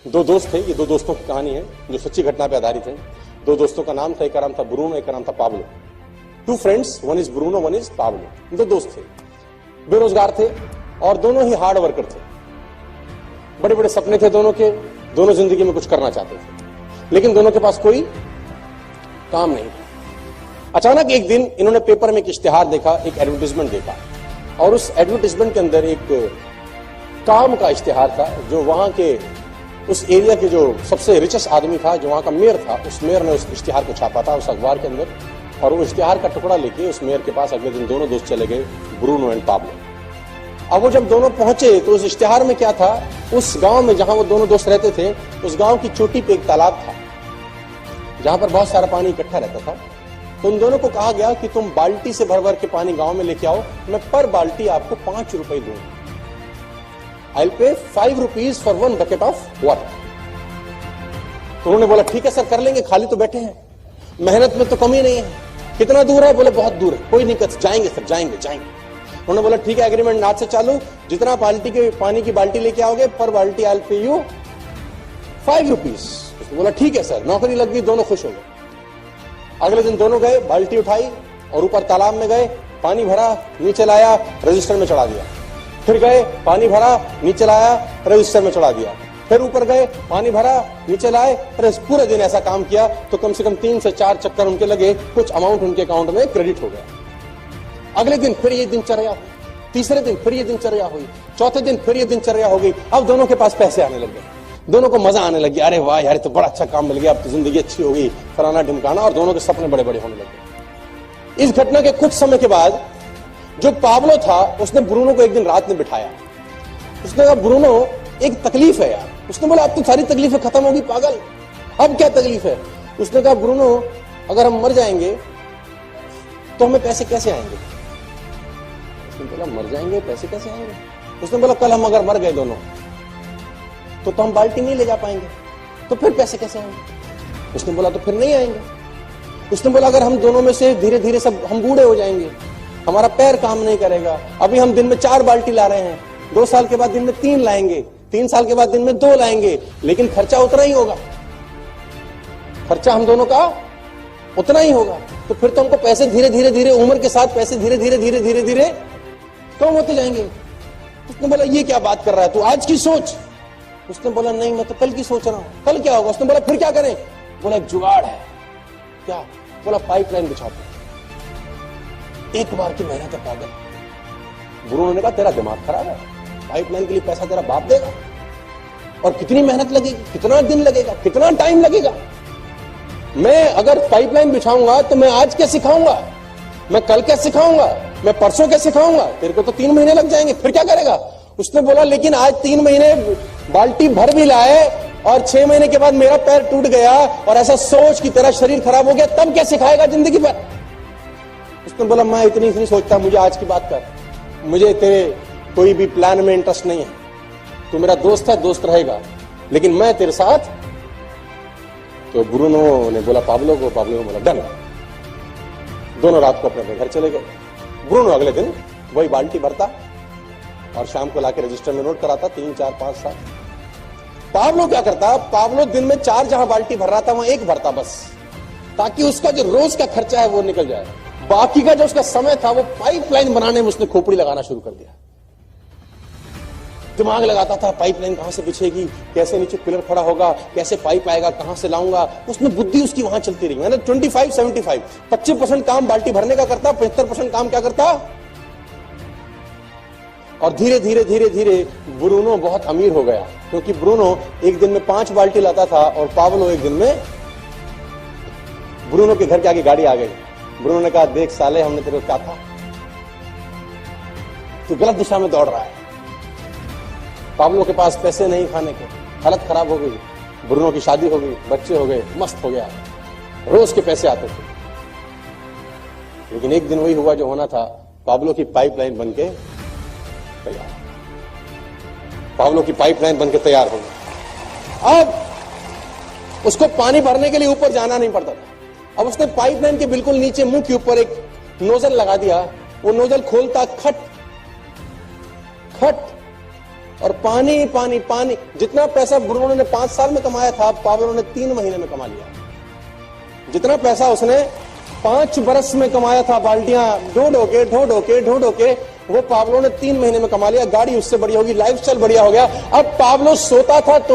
दो दोस्त थे, ये दो दोस्तों की कहानी है जो सच्ची घटना पे आधारित है। दो दोस्तों का नाम था, एक का नाम था ब्रूनो, एक का नाम था Pablo. Two friends, one is Bruno, one is Pablo. दो दोस्त थे, बेरोजगार थे और दोनों ही हार्ड वर्कर थे। बड़े बड़े सपने थे दोनों के, दोनों जिंदगी में कुछ करना चाहते थे, लेकिन दोनों के पास कोई काम नहीं था। अचानक एक दिन इन्होंने पेपर में एक इश्तिहार देखा, एक एडवर्टाइजमेंट देखा, और उस एडवर्टाइजमेंट के अंदर एक काम का इश्तिहार था जो वहां के उस एरिया के जो सबसे रिचेस्ट आदमी था, जो वहां का मेयर था, उस मेयर ने उस इश्तिहार को छापा था उस अखबार के अंदर। और वो इश्तिहार का टुकड़ा लेके उस मेयर के पास अगले दिन दोनों दोस्त चले गए, ब्रूनो एंड पाब्लो। अब वो जब दोनों पहुंचे तो उस इश्तिहार में क्या था, उस गांव में जहां वो दोनों दोस्त रहते थे, उस गांव की चोटी पे एक तालाब था जहां पर बहुत सारा पानी इकट्ठा रहता था। तो उन दोनों को कहा गया कि तुम बाल्टी से भर भर के पानी गांव में लेके आओ, मैं पर बाल्टी आपको 5 रुपए दूंगा। I'll pay 5 rupees for 1 bucket of water। तो उन्होंने बोला ठीक है सर, कर लेंगे, खाली तो बैठे हैं, मेहनत में तो कमी नहीं है। कितना दूर है? बोले बहुत दूर है। कोई नहीं, जाएंगे सर, जाएंगे। उन्होंने बोला ठीक है, एग्रीमेंट आज से चालू, जितना बाल्टी के पानी की बाल्टी लेके आओगे पर बाल्टी I'll pay you 5 rupees। उसने बोला ठीक है सर, नौकरी लग गई, दोनों खुश हो गए। अगले दिन दोनों गए, बाल्टी उठाई और ऊपर तालाब में गए, पानी भरा, नीचे लाया, रजिस्टर में चढ़ा दिया। फिर गए, पानी भरा, नीचे लाया, रजिस्टर में चढ़ा दिया। फिर ऊपर गए, पानी भरा, नीचे लाए, पूरे दिन ऐसा काम किया तो कम से कम 3 से 4 चक्कर उनके लगे, कुछ अमाउंट उनके अकाउंट में क्रेडिट हो गया। अगले दिन फिर ये दिनचर्या, तीसरे दिन फिर ये दिनचर्या हुई, चौथे दिन फिर ये दिनचर्या हो गई। अब दोनों के पास पैसे आने लग गए, दोनों को मजा आने लगी, अरे वाह यार तो बड़ा अच्छा काम मिल गया, अब तो जिंदगी अच्छी हो गई, फलाना ढिमकाना, और दोनों के सपने बड़े बड़े होने लगे। इस घटना के कुछ समय के बाद जो पाब्लो था उसने ब्रूनो को एक दिन रात में बिठाया। उसने कहा ब्रूनो एक तकलीफ है यार। उसने बोला अब तो सारी तकलीफें खत्म होगी पागल, अब क्या तकलीफ है? उसने कहा ब्रूनो अगर हम मर जाएंगे तो हमें पैसे कैसे आएंगे? उसने बोला मर जाएंगे पैसे कैसे आएंगे? उसने बोला कल हम अगर मर गए दोनों तो हम बाल्टी नहीं ले जा पाएंगे, तो फिर पैसे कैसे आएंगे? उसने बोला तो फिर नहीं आएंगे। उसने बोला अगर हम दोनों में से धीरे धीरे सब हम बूढ़े हो जाएंगे, हमारा पैर काम नहीं करेगा, अभी हम दिन में 4 बाल्टी ला रहे हैं, 2 साल के बाद दिन में 3 लाएंगे, 3 साल के बाद दिन में 2 लाएंगे, लेकिन खर्चा उतना ही होगा, खर्चा हम दोनों का उतना ही होगा। तो फिर तो हमको पैसे धीरे धीरे धीरे उम्र के साथ पैसे धीरे धीरे धीरे धीरे धीरे कम होते जाएंगे। उसने बोला ये क्या बात कर रहा है तू, आज की सोच। उसने बोला नहीं मैं तो कल की सोच रहा हूं, कल क्या होगा? उसने बोला फिर क्या करें? बोला एक जुगाड़ है। क्या? बोला पाइपलाइन बिछाते, एक बार की मेहनत है पागल। ब्रूनो ने कहा तेरा दिमाग खराब है, पाइपलाइन के लिए पैसा तेरा बाप देगा, और कितनी मेहनत लगेगी, कितना दिन लगेगा, कितना टाइम लगेगा? मैं अगर पाइपलाइन बिछाऊंगा तो मैं आज क्या सिखाऊंगा, मैं कल क्या सिखाऊंगा, मैं परसों क्या सिखाऊंगा? तेरे को तो 3 महीने लग जाएंगे, फिर क्या करेगा? उसने बोला लेकिन आज 3 महीने बाल्टी भर भी लाए और 6 महीने के बाद मेरा पैर टूट गया और ऐसा सोच की तरह शरीर खराब हो गया, तब क्या सिखाएगा जिंदगी भर? उसने बोला मैं इतनी सोचता, मुझे आज की बात कर, मुझे तेरे कोई भी प्लान में इंटरेस्ट नहीं है, तू मेरा दोस्त है, दोस्त रहेगा, लेकिन मैं तेरे साथ। तो ब्रूनो ने बोला पाब्लो को, पाब्लो ने बोला डन। दोनों रात को अपने घर चले गए। ब्रूनो अगले दिन वही बाल्टी भरता और शाम को लाके रजिस्टर में नोट कराता, 3, 4, 5 साल। पाब्लो क्या करता, पाब्लो दिन में 4 जहां बाल्टी भर रहा था वहां 1 भरता बस, ताकि उसका जो रोज का खर्चा है वो निकल जाए। बाकी का जो उसका समय था वो पाइपलाइन बनाने में उसने खोपड़ी लगाना शुरू कर दिया। दिमाग लगाता था पाइपलाइन कहां से बिछेगी, कैसे नीचे पिलर खड़ा होगा, कैसे पाइप आएगा, कहां से लाऊंगा। उसमें बुद्धि उसकी वहां चलती रही। मैंने 25-75 25% काम बाल्टी भरने का करता, 75% काम क्या करता। और धीरे धीरे धीरे धीरे ब्रूनो बहुत अमीर हो गया, क्योंकि ब्रूनो एक दिन में 5 बाल्टी लाता था और पाब्लो एक दिन में। ब्रूनो के घर के आगे गाड़ी आ गई। ब्रूनो ने कहा देख साले, हमने तेरे को कहा था तू गलत दिशा में दौड़ रहा है। पाब्लो के पास पैसे नहीं खाने के, हालत खराब हो गई, ब्रूनो की शादी हो गई, बच्चे हो गए, मस्त हो गया, रोज के पैसे आते थे। लेकिन एक दिन वही हुआ जो होना था, पाब्लो की पाइपलाइन बनके तैयार, पाब्लो की पाइपलाइन बनके तैयार हो गई। अब उसको पानी भरने के लिए ऊपर जाना नहीं पड़ता था। अब उसने पाइपलाइन के बिल्कुल नीचे मुंह के ऊपर एक नोजल लगा दिया। वो नोजल खोलता, खट खट और पानी पानी पानी। जितना पैसा ब्रूनो ने 5 साल में कमाया था, पाब्लो ने 3 महीने में कमा लिया। जितना पैसा उसने 5 बरस में कमाया था, बाल्टियां ढो ढो के, वो पाब्लो ने 3 महीने में कमा लिया। गाड़ी उससे बढ़िया होगी, लाइफस्टाइल बढ़िया हो गया। अब पाब्लो सोता था तो भी